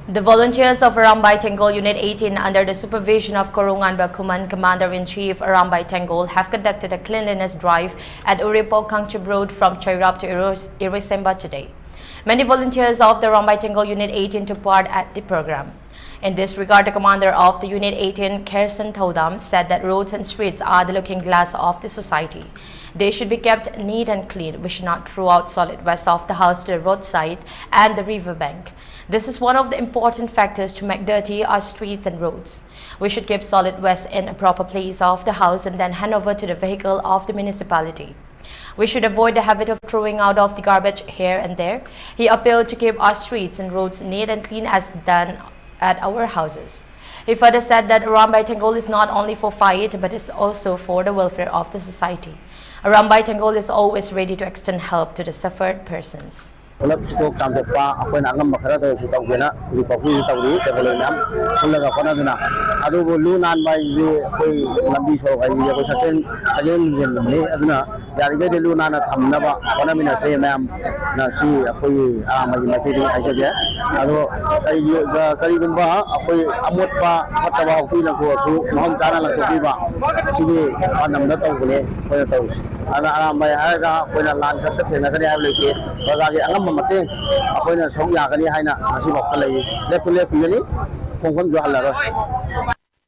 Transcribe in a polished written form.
The volunteers of Arambay Tengol Unit 18 under the supervision of Korungan Bakuman Commander-in-Chief Arambay Tengol have conducted a cleanliness drive at Uripo Kangchib Road from Chairap to Irisemba today. Many volunteers of the Arambay Tengol Unit 18 took part at the program. In this regard, the commander of the Unit 18, Kersen Thodam, said that roads and streets are the looking glass of the society. They should be kept neat and clean. We should not throw out solid waste off the house to the roadside and the river bank. This is one of the important factors to make dirty our streets and roads. We should keep solid waste in a proper place of the house and then hand over to the vehicle of the municipality. We should avoid the habit of throwing out of the garbage here and there. He appealed to keep our streets and roads neat and clean as done at our houses. He further said that Arambay Tengol is not only for fight but is also for the welfare of the society. Arambay Tengol is always ready to extend help to the suffered persons. Stock Champa, when Angam Makara, Sutavena, Zipapu, Development, Sulaga Panadana, Adu Lunan by the Lambiso, Aduna, Yarigate Lunana Tamnava, Panamina say, ma'am, Nasi, Apoy, Amakiri, Ajaja, Ado Karibumba, Apoy, Amotpa, Patava, Tina Kosu, Mount Jana Kopiba, Sigi, Panamata, Poyatos, Aramay Aga, when a land cut the Nagari, Bazaki, Mate, appointment of Yagani Hina, Nasi Bakali, left to left, Pigani, Kongam Jala.